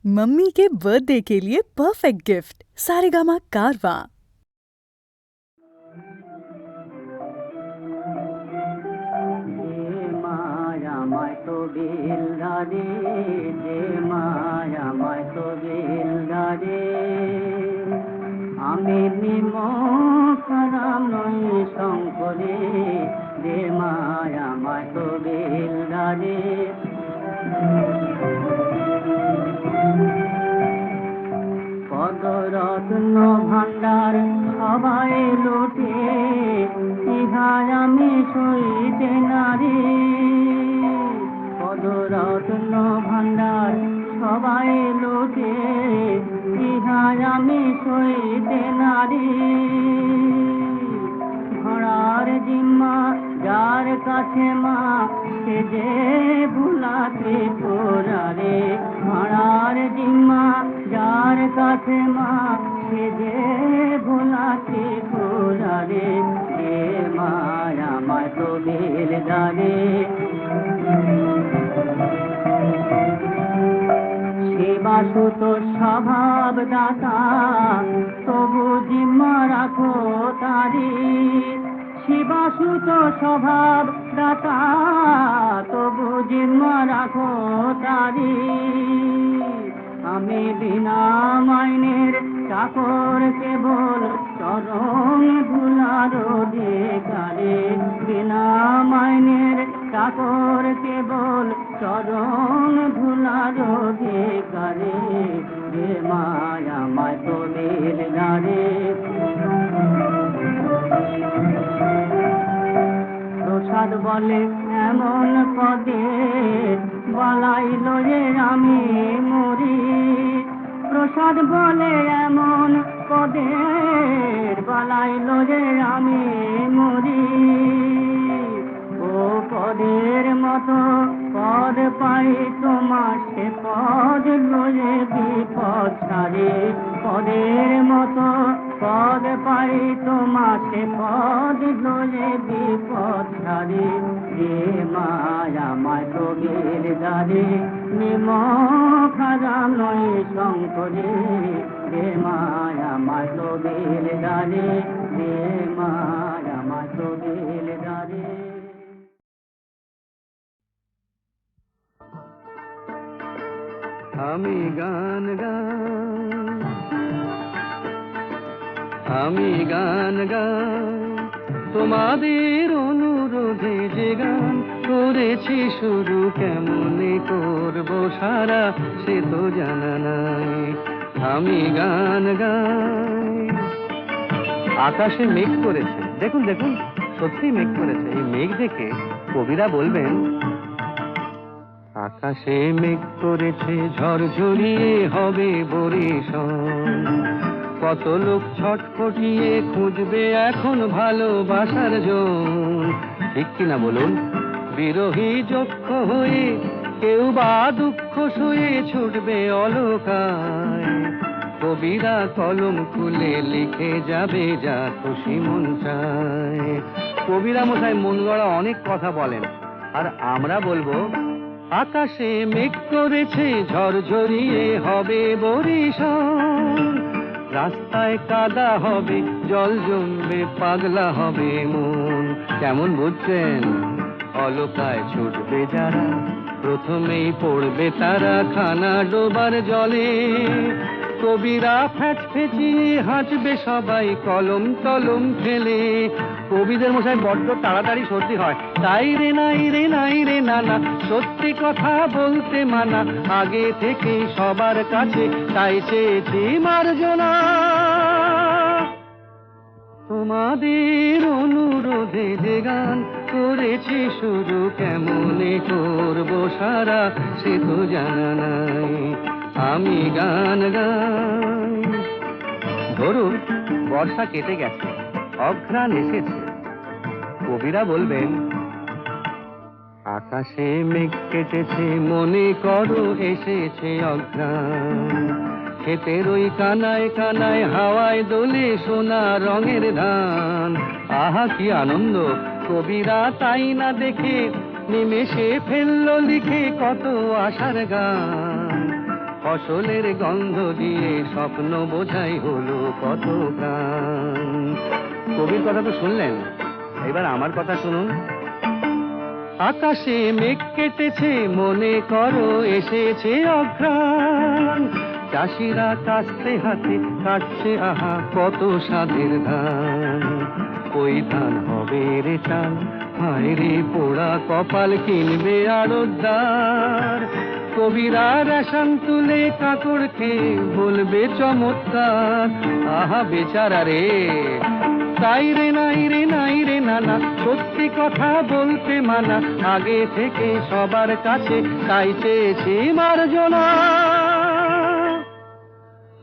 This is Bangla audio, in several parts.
मम्मी के बर्थडे के लिए परफेक्ट गिफ्ट सारेगामा कारवा। আমি নিমখরাম নই শঙ্করে যে মায়া মায় তো বেলদারে পদরত্ন ভান্ডার সবাই লোটে ইহার আমি সইতে নারী পদরত্ন ভান্ডার সবাই লোটে ইহার আমি সইতে নারী ঘোড়ার জিম্মা যার কাছে মা সে যে ভুলাতে পোড়ারে ঘোড়ার জিম্মা যার কাছে মা সে যে ভোলাতে পোড়ারে যে মায়া মায় তো বেলদারে সেবাসুত স্বভাব দাতা তবু জিম্মা রাখো তারি শিবাসুত স্বভাব দাতা তবু জিম্মা রাখো তারি আমি বিনা মাইনের চাকর কেবল চরণ ভুলার অধিকারে বিনা মাইনের চাকর কেবল চরণ ভুলার অধিকারে যে মায়া মায় তো বেলদারে প্রসাদ বলে এমন পদে বলাইল যে আমি মরি প্রসাদ বলে এমন পদে বলাইল যে আমি মরি ও পদের মতো পদ পাই তোমার সে পদ লয়ে বিপদ ছাড়ে পদের মতো পদ পাই তোমার সে পদ লয়ে বিপদ ছাড়ে যে মায়া মায় তো বেলদারে নিমখরাম নয় শঙ্করে যে মায়া মায় তো বেলদারে যে মায়া মায় তো বেলদারে আমি গান গাই তোমাদের অনুরোধে যে গান করেছি শুরু কেমনে করবো সারা সে তো জানা নাই আমি গান গাই আকাশে মেঘ করেছে দেখুন দেখুন সত্যি মেঘ করেছে এই মেঘ দেখে কবিরা বলবেন আকাশে মেঘ করেছে ঝড়ঝড়িয়ে হবে বরিশন কত লোক ছটফটিয়ে খুঁজবে এখন ভালোবাসার জন ঠিক কিনা বলুন বিরহী যক্ষ হয়ে কেউ বা দুঃখ শুয়ে ছুটবে অলকায় কবিরা কলম খুলে লিখে যাবে যা খুশি মন চায় কবিরা মশাই মন গড়া অনেক কথা বলেন আর আমরা বলবো আকাশে মেঘ করেছে ঝড়ঝড়িয়ে হবে বরিশন রাস্তায় কাদা হবে জল জমবে পাগলা হবে মন কেমন বুঝছেন অলকায় ছুটবে যারা প্রথমেই পড়বে তারা খানা ডোবার জলে কবিরা ফ্যাচ ফেঁচিয়ে হাঁচবে সবাই কলম টলম ফেলে কবিদের মশাই বড্ড তাড়াতাড়ি সর্দি হয় তাই রে নাই রে নাই রে নানা সত্যি কথা বলতে মানা আগে থেকে সবার কাছে তাই চেয়েছি মার্জনা তোমাদের অনুরোধে যে গান করেছি শুরু কেমনে করবো সারা সে তো জানা নাই আমি গান গাই ধরুন বর্ষা কেটে গেছে অঘ্রাণ এসেছে কবিরা বলবেন আকাশে মেঘ কেটেছে মনে করো এসেছে অঘ্রাণ ক্ষেতের ওই কানায় কানায় হাওয়ায় দোলে সোনা রঙের ধান আহা কি আনন্দ কবিরা তাই না দেখে নিমেষে ফেললো লিখে কত আশার গান ফসলের গন্ধ দিয়ে স্বপ্ন বোঝাই হলো কত প্রাণ। কবির কথা তো শুনলেন, এবার আমার কথা শুনুন। আকাশে মেঘ কেটেছে, মনে করো এসেছে অঘ্রাণ। চাষিরা কাস্তে হাতে কাটছে আহা কত স্বাদের ধান। ওই ধান হবে রে চাল, হায় রে পোড়া কপাল কিনবে আড়তদার। কবিরা রেশন তুলে কাকড় খেয়ে বলবে চমৎকার। আহা বেচারা রে, তাই রে নাই রে নাই রে নানা, সত্যি কথা বলতে মানা। আগে থেকে সবার কাছে তাই চেয়েছি মার্জনা।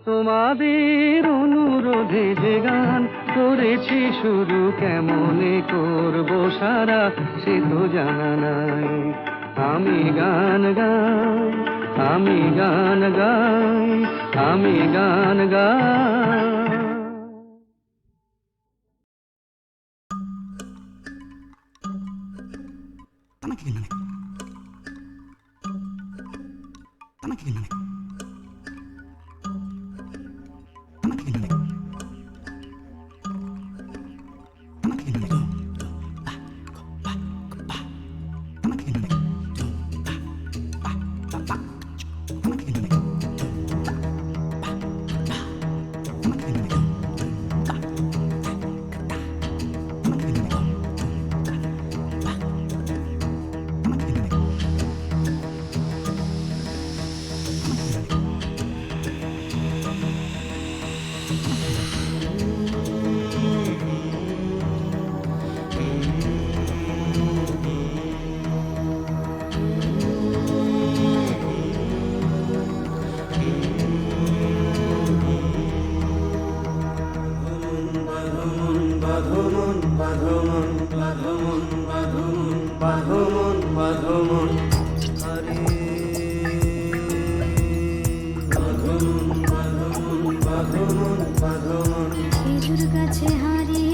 তোমাদের অনুরোধে যে গান করেছি শুরু, কেমনে করবো সারা সে তো জানা নাই। আমি গান গাই, আমি গান গাই, আমি গান গাই। খেজুর গাছে হারি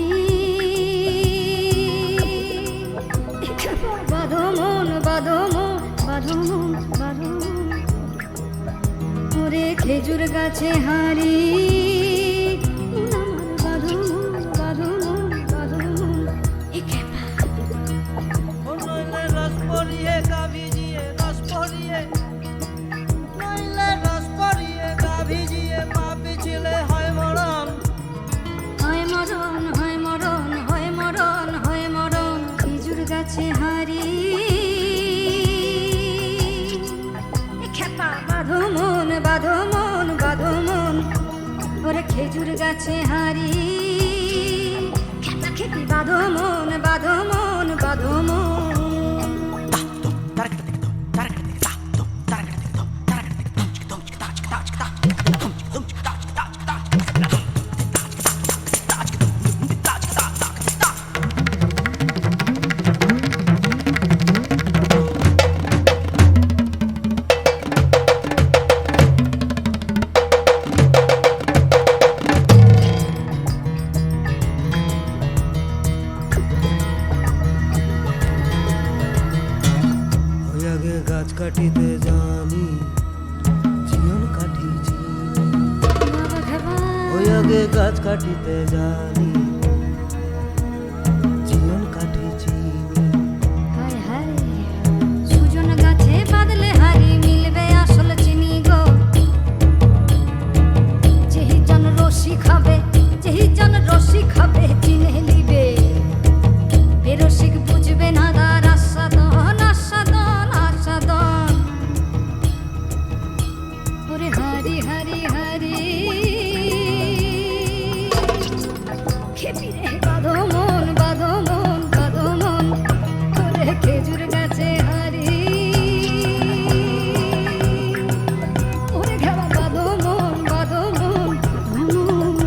বাঁধো মন, বাঁধো মন, বাঁধো মন, বাঁধো মন। ওরে খেজুর গাছে হারি আমার বাঁধো মন, বাঁধো মন, বাঁধো মন। এ খেপা নইলে রস পরিয়ে গা ভিজিয়ে, রস পরিয়ে, নইলে রস পরিয়ে গা ভিজিয়ে পা পিছিলে হয় মরণ। হয় মরণ, হয় মরণ, হয় মরণ, হয় মরণ। খেজুর গাছে হারি খেপা বাঁধো মন, বাঁধো মন, বাঁধো মন। ওরে খেজুর গাছে হারি খেপা খেপি বাঁধো মন, বাঁধো মন, বাঁধো মন। গাছ কাটিতে জানি জীবন কাটিছি, বাবা খেপা ওই আগে গাছ কাটিতে জানি জীবন কাটিছি। হায় হায় সুজন গাছে বাদলে হারি মিলবে আসল চিনি গো। যেহি জন রসি খাবে, যেহি জন রসি খাবে চিনে লিবে। বেরসিক বুঝবে না তার আস্বাদন, আস্বাদন, আস্বাদন। ওরে হারি হারি হারি খেপি রে বাঁধো মন, বাঁধো মন, বাঁধো মন। ওরে খেজুর গাছে হারি ওরে ঘেরা বাঁধো মন, বাঁধো মন, বাঁধো মন।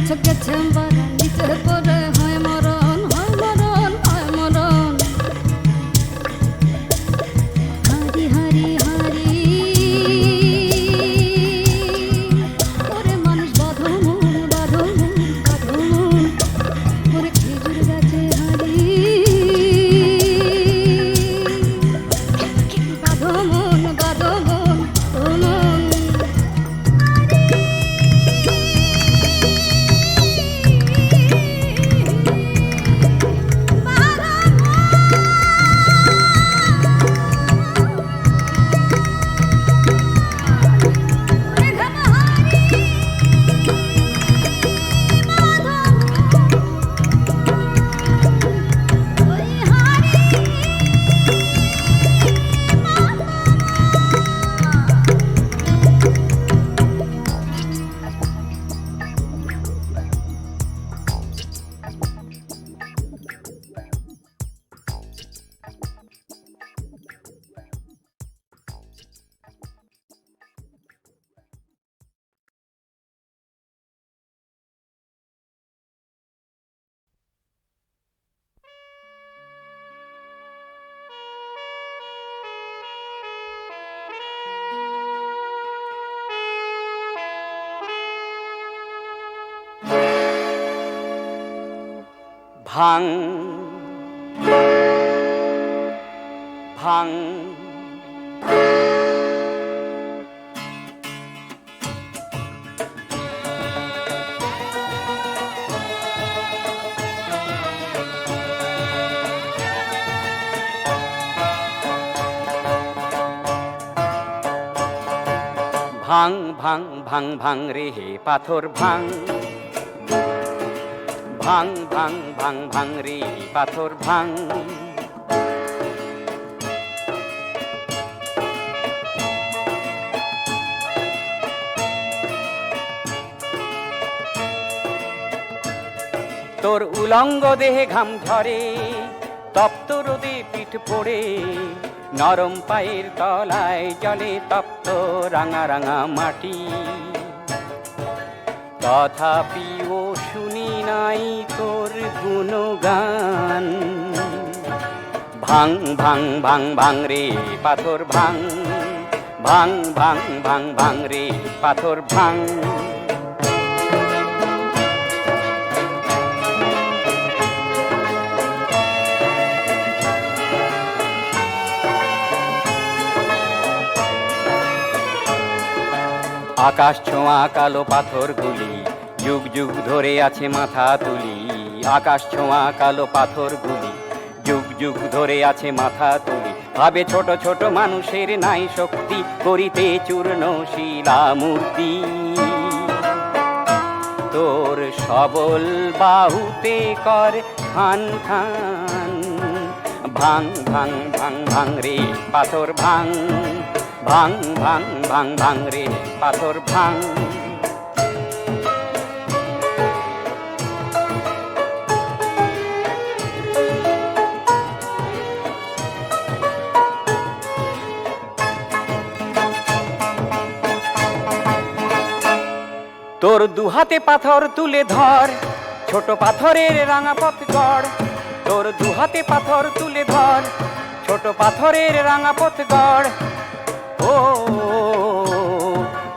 গেছে গেছে বাড়া নিচে পড়ে হয় মরণ হয় মরণ হয় মরণ হারি হারি হারি ওরে মানুষ বাঁধো মন বাঁধো মন বাঁধো মন ওরে খেজুর গাছে হারি বাঁধো মন বাঁধো মন বাঁধো মন ভাং ভাং ভাং ভাং ভাং ভাং রে হে পাথর ভাং ভাং ভাং ভাং ভাং রে পাথর ভাং তোর উলঙ্গ দেহে ঘাম ঝরে তপ্ত রোদে পিঠ পড়ে নরম পায়ের তলায় জলে তপ্ত রাঙা রাঙা মাটি তথাপিও শুনি নাই তোর গুণগান ভাং ভাং ভাং ভাং রে পাথর ভাং ভাং ভাং ভাং ভাং রে পাথর ভাং আকাশ ছোঁয়া কালো পাথরগুলি যুগ যুগ ধরে আছে মাথা তুলি আকাশ ছোঁয়া কালো পাথরগুলি যুগ যুগ ধরে আছে মাথা তুলি ভাবে ছোট ছোট মানুষের নাই শক্তি করিতে চূর্ণ শিলা মূর্তি তোর সবল বাহুতে কর খান খান ভাং ভাং ভাং ভাং রে পাথর ভাং ভাং ভাং ভাং ভাং রে পাথর ভাং তোর দুহাতে পাথর তুলে ধর ছোট পাথরের রাঙা পথ গড় তোর দুহাতে পাথর তুলে ধর ছোট পাথরের রাঙা পথ গড় ও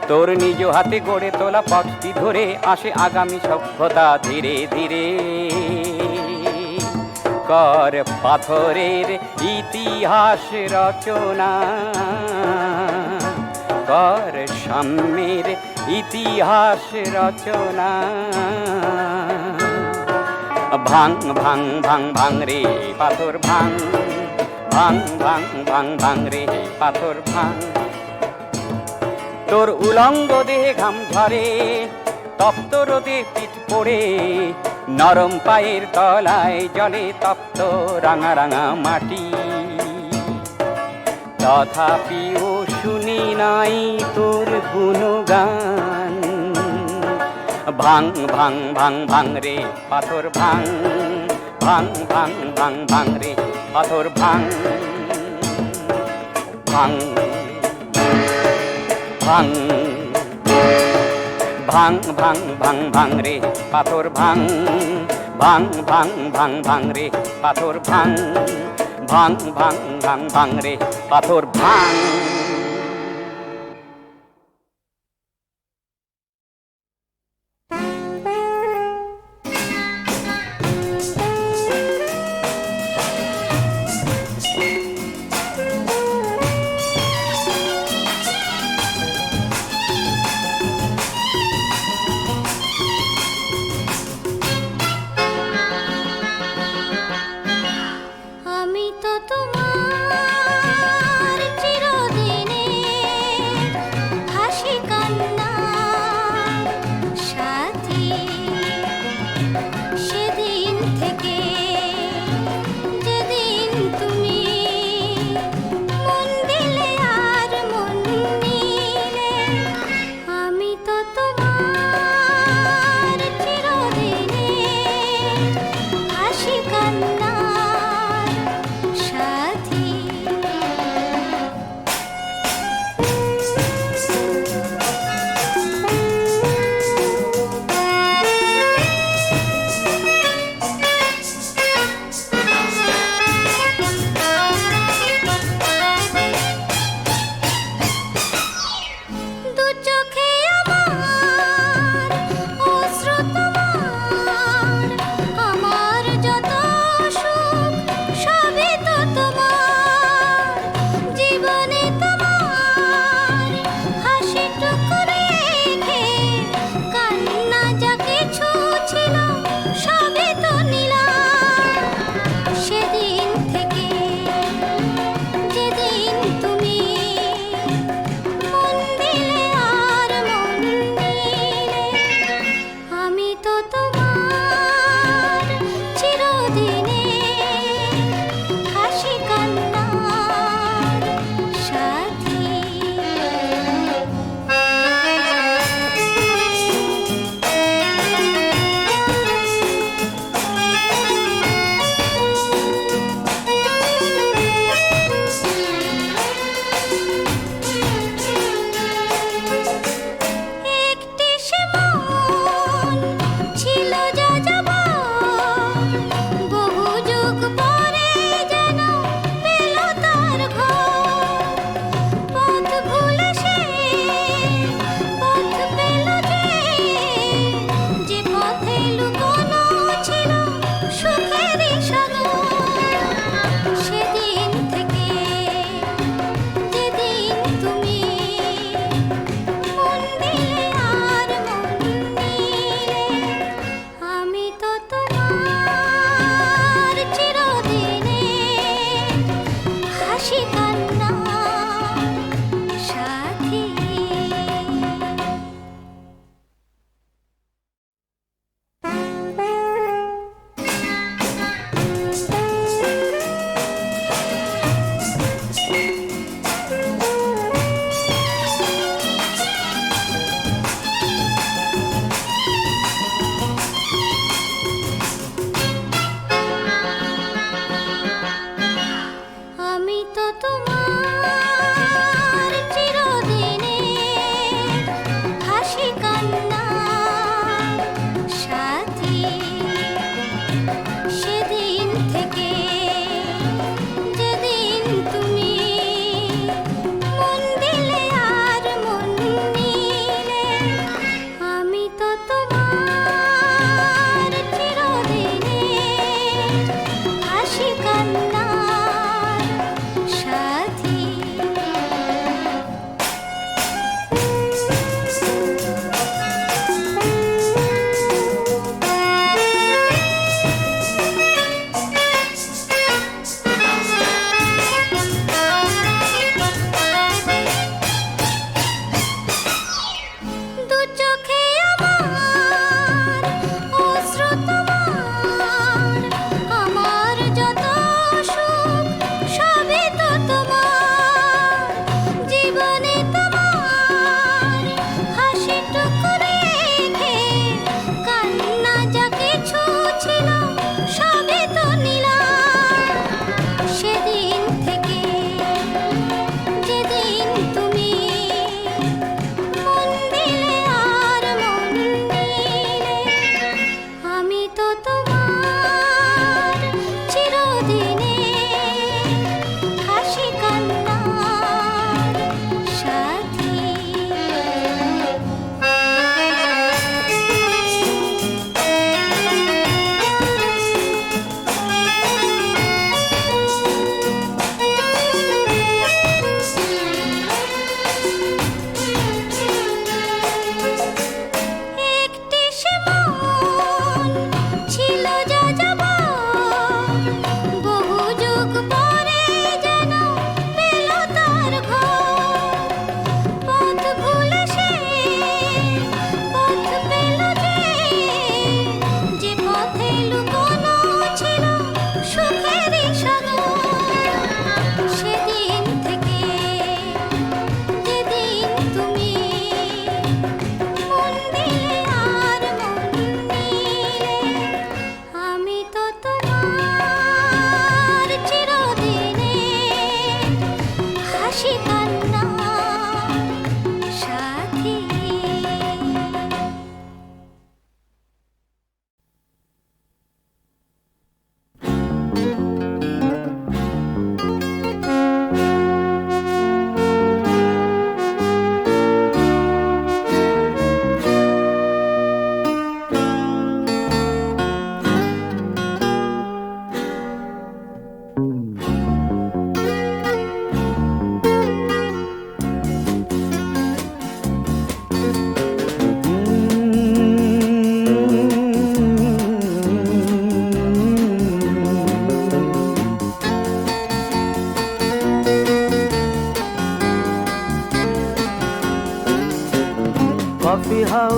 তোর নিজ হাতে গড়ে তোলা পথটি ধরে আসে আগামী সভ্যতা ধীরে ধীরে কর পাথরের ইতিহাস রচনা কর সাম্যের ইতিহাস রচনা ভাং ভাং ভাং ভাং রে পাথর ভাং ভাং ভাং ভাং ভাং রে পাথর ভাং তোর উলঙ্গ দেহে ঘাম ঝরে তপ্ত রোদে পিঠ পড়ে নরম পায়ের তলায় জলে তপ্ত রাঙা রাঙা মাটি তথাপিও শুনি নাই তোর গুণগান ভাং ভাং ভাং ভাং রে পাথর ভাং ভাং ভাং ভাং ভাং রে পাথর ভাং ভাং ভাং ভাং ভাং ভাং ভাং রে পাথর ভাং, ভাং ভাং ভাং ভাং রে পাথর ভাং, ভাং ভাং ভাং ভাং রে পাথর ভাং। আমি তো তোমার চিরদিন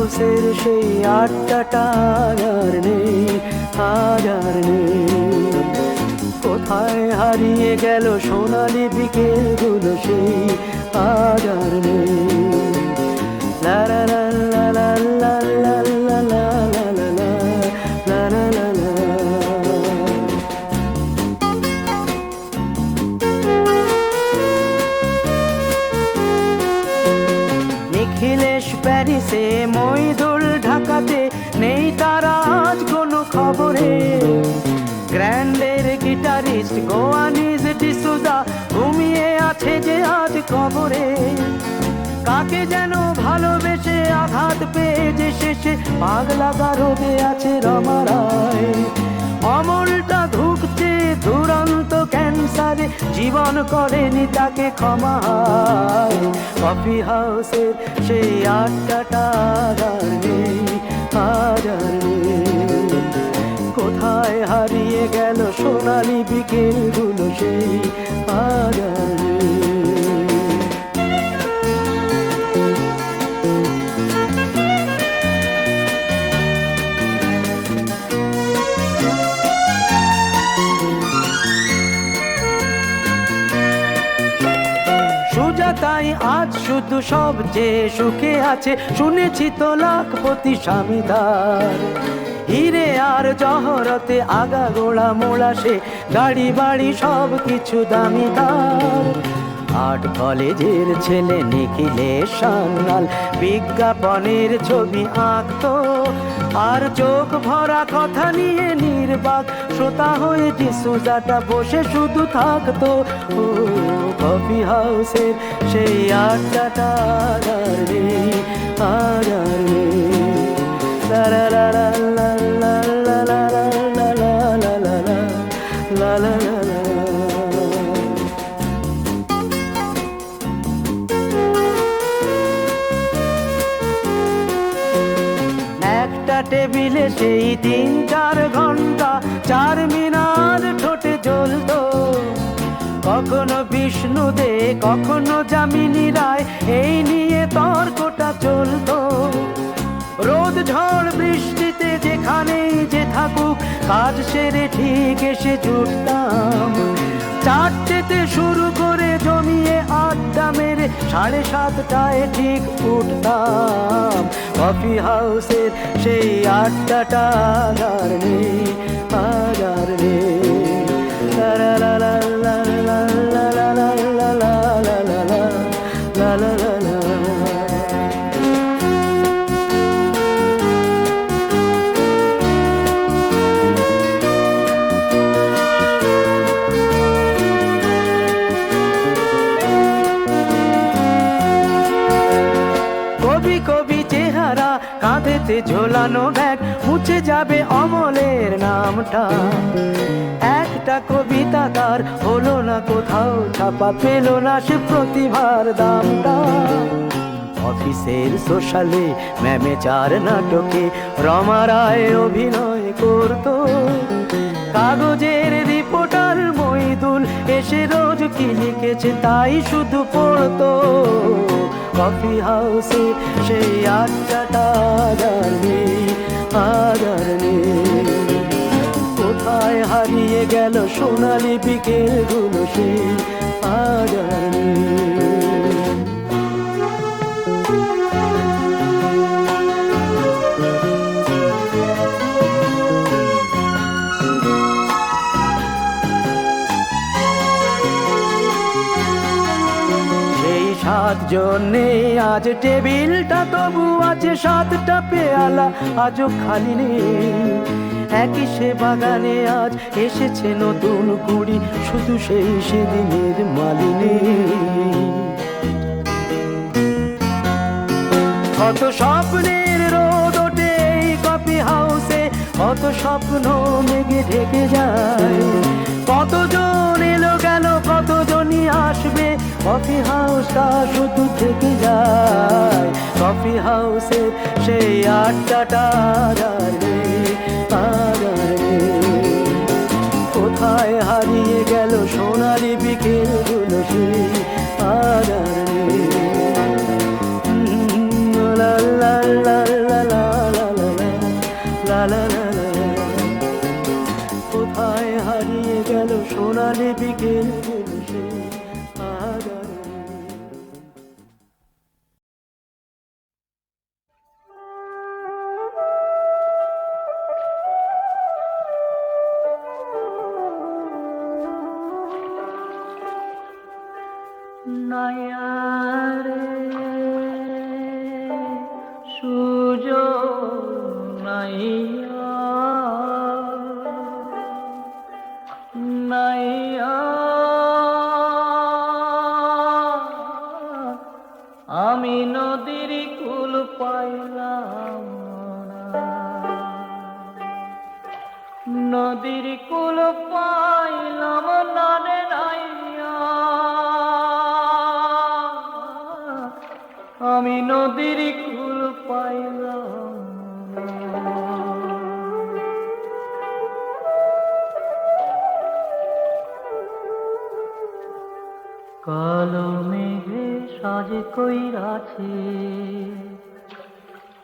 হাউসের সেই আড্ডাটা আর নেই, আর নেই। কোথায় হারিয়ে গেল সোনালি বিকেলগুলো সেই আর নেই। লা লা লা লা লা লা লা লা লা লা লা লা লা লা লা। নিখিলেশ প্যারিসে, মইদুল ঢাকাতে, নেই তারা আজ কোনো খবরে। গ্র্যান্ডের গিটারিস্ট গোয়ানিজ ডিসুজা ঘুমিয়ে আছে যে আজ কবরে। কাকে যেন ভালোবেসে আঘাত পেয়ে যে শেষে পাগলা গারদে আছে রমা রায়। অমলটা ধুকছে দুরন্ত ক্যান্সারে, জীবন করেনি তাকে ক্ষমা। কফি হাউসের সেই আড্ডাটা আর নেই, আর নেই। কোথায় হারিয়ে গেল সোনালি বিকেলগুলো সেই আর নেই। সুজাতাই আজ শুধু সব যে সুখে আছে, শুনেছি তো লাখপতি স্বামীদার। হিরে আর জহরতে আগা গোড়া মোড়া সে, গাড়ি বাড়ি সব কিছু দামি তার। আর্ট কলেজের ছেলে নিখিলেশ সান্যাল বিজ্ঞাপনের ছবি আঁকতো, আর চোখ ভরা কথা নিয়ে নির্বাক শ্রোতা হয়ে ডিসুজাটা বসে শুধু থাকতো। ও কফি হাউসের সেই আড্ডাটা আর নেই, আর নেই। লা লা লা লা লা লা লা লা লা লা লা লা লা লা লা লা। একটা টেবিলে সেই 3-4 ঘন্টা চার মিনার ঠোঁটে জ্বলতো। কখনো বিষ্ণু দে, কখনো যামিনী রায়, এই নিয়ে তর্কটা চলতো। রোদ ঝড় বৃষ্টিতে যেখানেই যে থাকুক, কাজ সেরে ঠিক এসে জুটতাম। 4টেতে শুরু করে জমিয়ে আড্ডা মেরে 7:30টায় ঠিক উঠতাম। কফি হাউসের সেই আড্ডাটা আর নেই, আর নেই। লা লা লা লা লা লা লা লা লা লা লা লা লা লা লা লা। কবি কবি চেহারা, কাঁধেতে ঝোলানো ব্যাগ, মুছে যাবে অমলের নামটা। একটা কবিতা তার হলো না কোথাও ছাপা, পেল না সে প্রতিভার দামটা। অফিসের সোশ্যালে ম্যামে 4 নাটকে রমা রায় অভিনয় করতো। কাগজের রিপোর্টার মইদুল এসে রোজ কি লিখেছে তাই শুধু পড়তো। কফি হাউসে সেই আড্ডাটা আর নেই, আর নেই। কোথায় হারিয়ে গেল সোনালি বিকেলগুলো সেই আর নেই। সেই 7 জনে আজ টেবিলটা তবু আছে, 7টা পেয়ালা আজও খালি নেই। একই সে বাগানে আজ এসেছে নতুন কুড়ি, শুধু সেই সেদিনের মালিনী। কত স্বপ্নের রোদ ওঠে এই কফি হাউসে, কত স্বপ্ন মেঘে ঢেকে যায়। কতজন এলো গেল, কতজনই আসবে, কফি হাউসটা শুধু থেকে যায়। কফি হাউসের সেই আড্ডাটা আর নেই, আর নেই। কোথায় হারিয়ে গেল সোনালি বিকেলগুলো সেই আর নেই। লা লা লা লা লা লা লা। কোথায় হারিয়ে গেল সোনালি বিকেল সে আগারে। নায়ারে সুযোগ নাইয়া নাইয়া আমি নদীর কুল পাইলাম না, নদীর কুল পাইলাম না রে নাইয়া, আমি নদীর কুল পাইলাম না। কালো মেঘে সাজে কইরাছে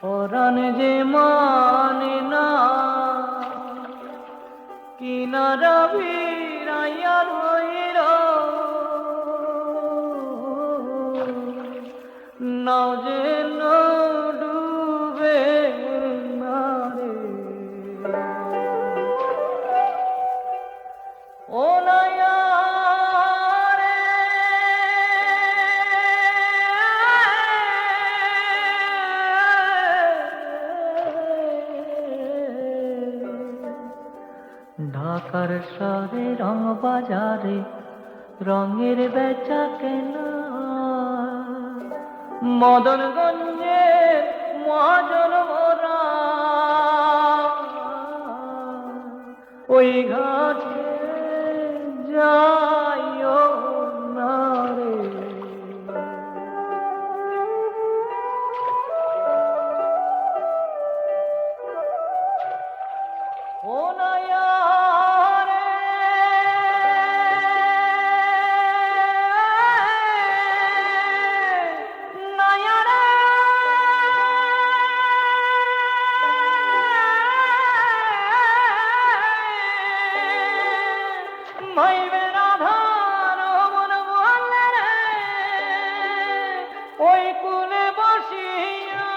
পরাণ যে মানে না, কিনারা ভিড়াইয়া ধইর নাও যেন ডুবে না রে। ও নায়া রে ঢাকার শহরে রং বাজারে রঙের বেচা কেনা, মদনগঞ্জে মহাজন মোরা ওই ঘাটে যাইও না রে। ও নায়া রে নায়া রে মাইবে রাধার মন বলে রে ওই কুলে বসিয়া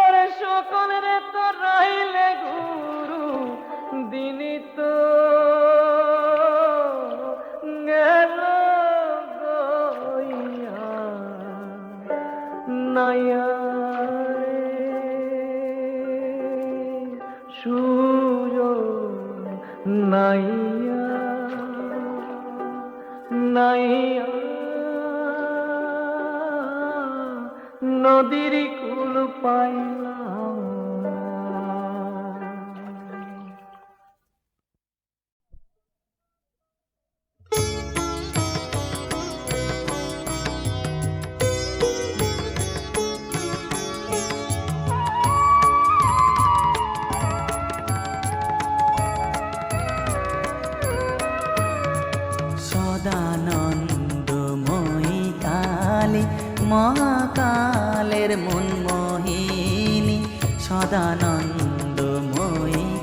ওরে সকল রে তো রইলে গুরু দিনই তো গেল গইয়া নাইয়া রে সুযোগ নাইয়া নাইয়া নদীর কুল পাইলাম না। সদানন্দময়ী কালী মহাকালের মনমোহিনী, সদানন্দময়ী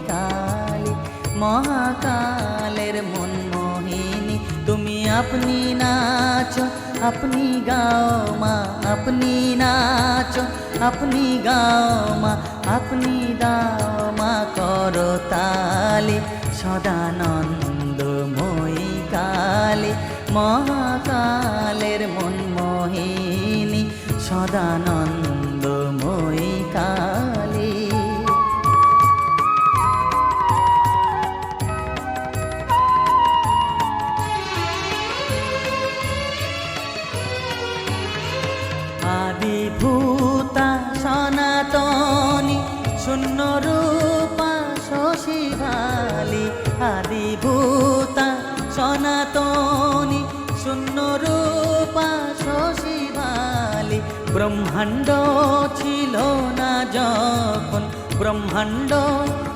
কালী মহাকালের মনমোহিনী, তুমি আপনি নাচো আপনি গাও মা, আপনি নাচো আপনি গাও মা, আপনি দাও মা করতালি। সদানন্দময়ী কালী মহাকালের মনমোহিনী, সদানন্দময়ী কালী। আদিভূতা সনাতনী শূন্য রূপা শশী ভালি, আদিভূতা সনাতনী শূন্য রূপা শশী ভালি। ব্রহ্মাণ্ড ছিল না যখন, ব্রহ্মাণ্ড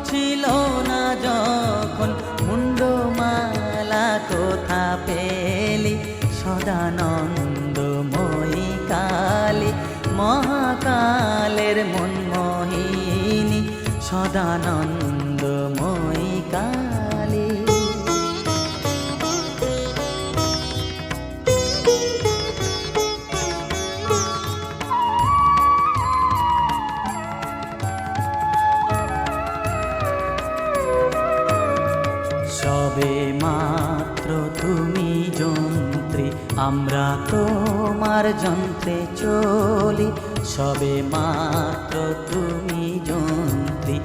ছিল না যখন, মুন্ডমালা কোথা পেলি। সদানন্দময়ী কালী মহাকালের মনমোহিনী সদানন্দময়ী কালী। সবে মাত্র তুমি যন্ত্রী, আমরা তোমার যন্ত্রে চলি। সবে মাত্র তুমি যন্ত্রী,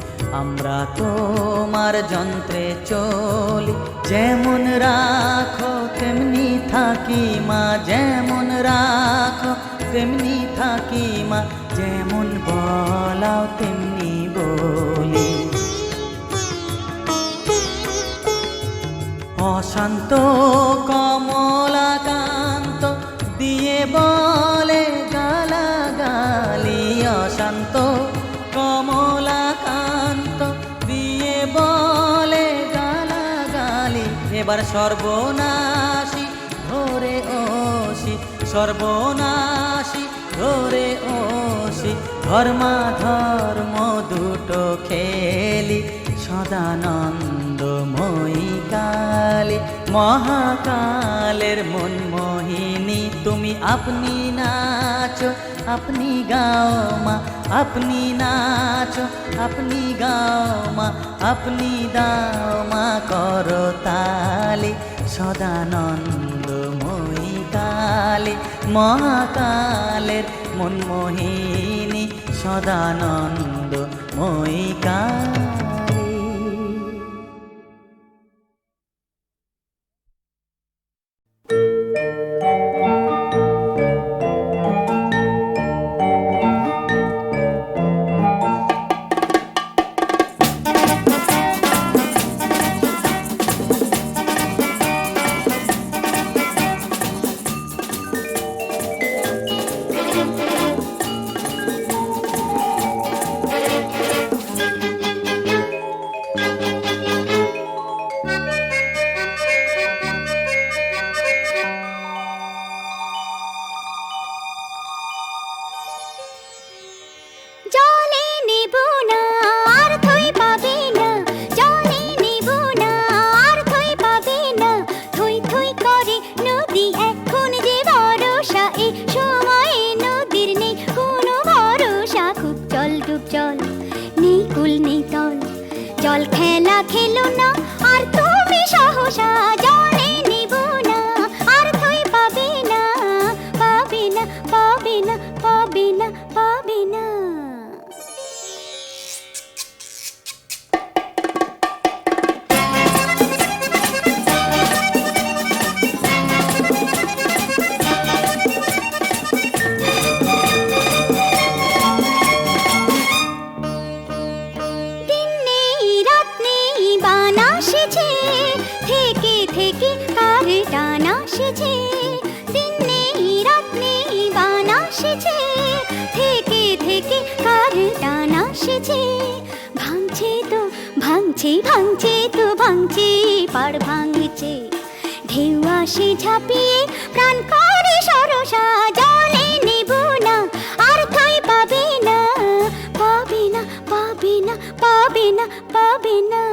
আমরা তোমার যন্ত্রে চলি। যেমন রাখো তেমনি থাকি মা, যেমন রাখো তেমনি থাকি মা, যেমন বলাও তেমনি বলি। অশান্ত কমলাকান্ত দিয়ে বলে গালাগালি, অশান্ত কমলাকান্ত দিয়ে বলে গালাগালি। এবার সর্বনাশী ধরে ওসি, সর্বনাশী ধরে ওসি, ধর্মাধর্ম দুটো খেলি সদানন্দময়ী কালী। মহাকালের মনমোহিনী তুমি, আপনি নাচো আপনি গাও মা, আপনি নাচো আপনি গাও মা, আপনি দাও মা করতালি সদানন্দময়ী কালী। মহাকালের মনমোহিনী সদানন্দময়ী কালী। জল খেলা খেলো না আর তুমি সহসা, জলে নিব না আর থই পাবে না, পাবে না পাবে না পাবে না পাবে না। দিন নেই রাত নেই বান আসেছে, থেকে থেকে কার টান আসেছে। ভাঙছে তো ভাঙছে, ভাঙছে তো ভাঙছে, পাড় ভাঙছে। ঢেউ আসে ঝাঁপিয়ে প্রাণ করে সরসা, জলে নেব না আর ঠাই পাবে না, পাবে না পাবে না পাবে না পাবে না।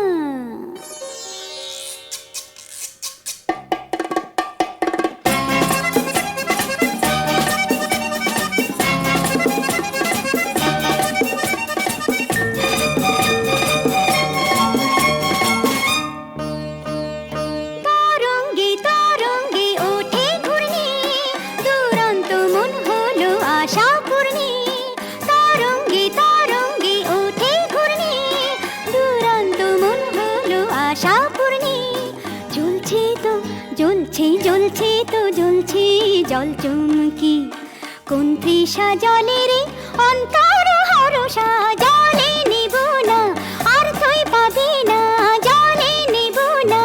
জ্বলছে তো জ্বলছে জল চুমকি, কোন তৃষা জলের অন্তর হরসা, জলে নেব না আর থই পাবে না, জলে নেব না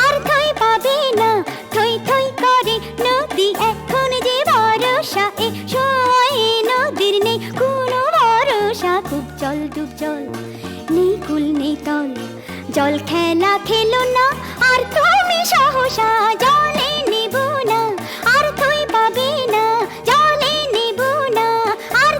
আর থই পাবে না। থই থই করে নদী এখন যে ভরসা, এ সময়ে নদীর নেই কোনো ভরসা। খুব জল ডুব জল নেই কুল নেই তল, জল খেলা খেলো না আর তুমি সহসা, জলে নেব না আর থই পাবে না, জলে নেব না আর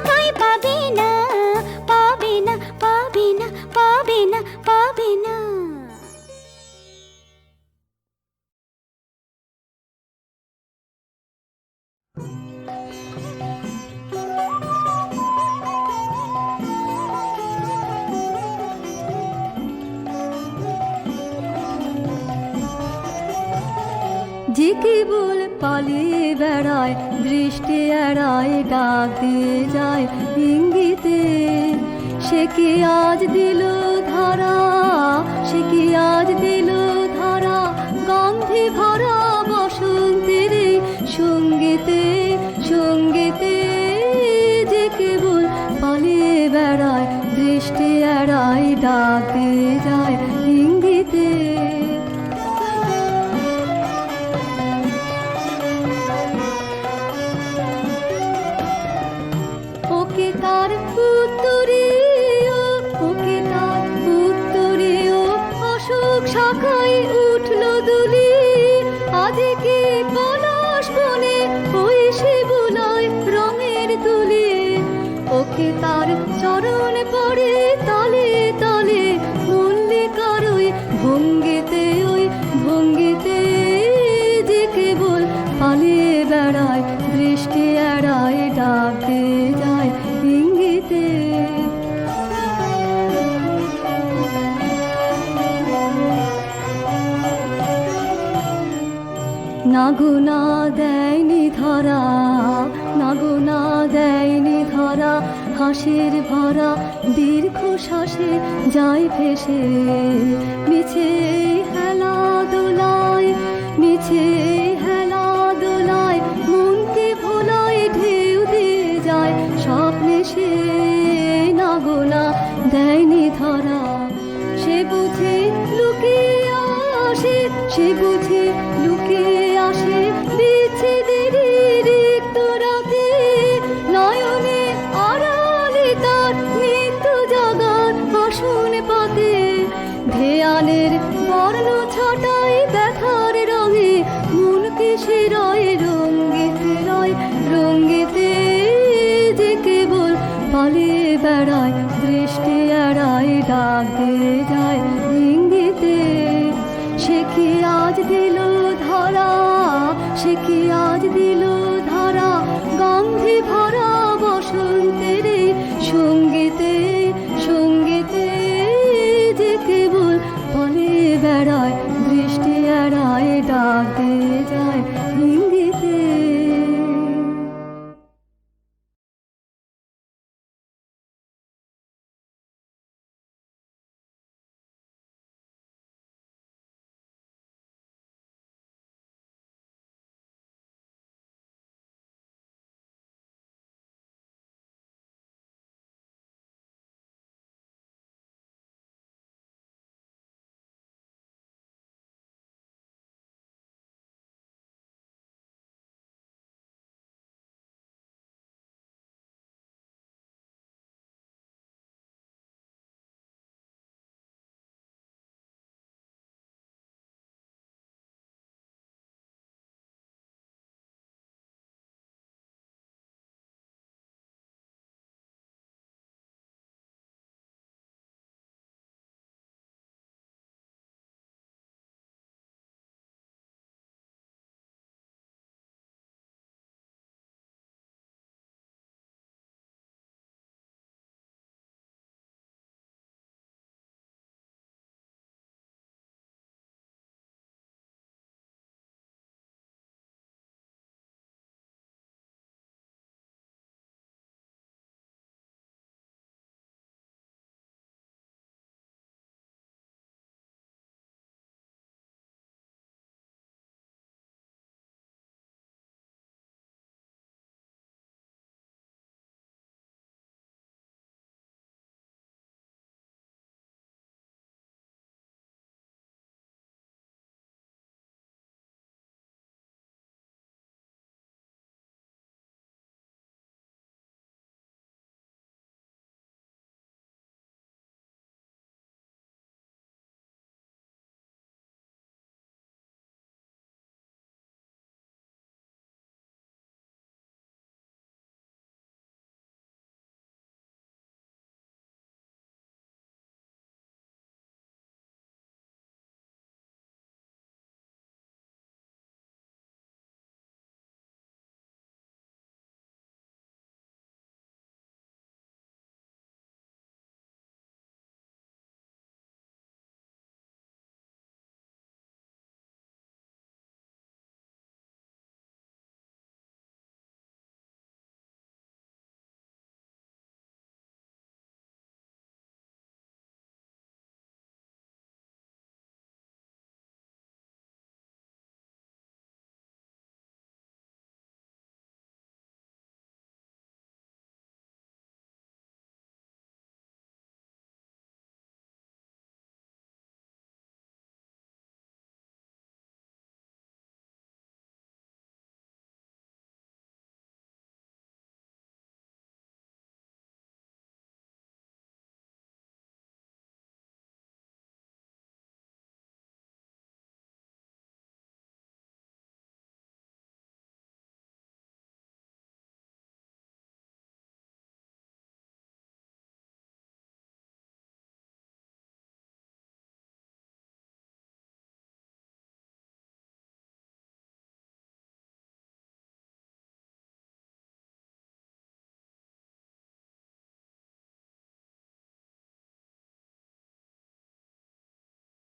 কেবল পালিয়ে বেড়ায়, দৃষ্টি এড়ায়, ডাক দিয়ে যায় ইঙ্গিতে। সে কি আজ দিল ধরা, সে কি আজ দিল ধরা, গন্ধে ভরা বসন্তের এই সঙ্গীতে, সঙ্গীতে। যে কেবল পালিয়ে বেড়ায়, দৃষ্টি এড়ায়, ডাক দিয়ে যায় ইঙ্গিতে। ওকে তার উত্তরীয়, ওকে তার উত্তরীয়, অশোক শাখায় উঠল দুলি। আদিকে পলাশ বনে ওই সে বুলায় রঙের তুলি। ওকে তার চরণ পড়ে তলে তলে, মল্লিকার ওই ভঙ্গিতে, ওই ভঙ্গিতে। যে কেবল পালিয়ে বেড়ায়, দৃষ্টি এড়ায়, ডাক দিয়ে যায় ইঙ্গিতে। নাগুনা দেয়নি ধরা, নাগুনা দেয়নি ধরা, হাসির ভরা দীর্ঘ শ্বাসে যায় ভেসে। মিছে হেলা দোলায়, মিছে হেলা দোলায়, মনকে ভোলায়, ঢেউ দিয়ে যায় স্বপ্নে সে। নাগুনা দেয়নি ধরা, সে বুঝে লুকিয়ে আসে, সে বুঝে লুকিয়ে আসে বিচ্ছেদের রিক্ত রাতে। নয়নে আড়ালে তার নিত্য জাগার আসন পাতে। ধ্যানের বর্ণ ছটায় ব্যথার রঙে, মনকে সে রয় রঙ্গিতে, রয় রঙ্গিতে। যে কেবল পালিয়ে বেড়ায়, দৃষ্টি এড়ায়, ডাক দিয়ে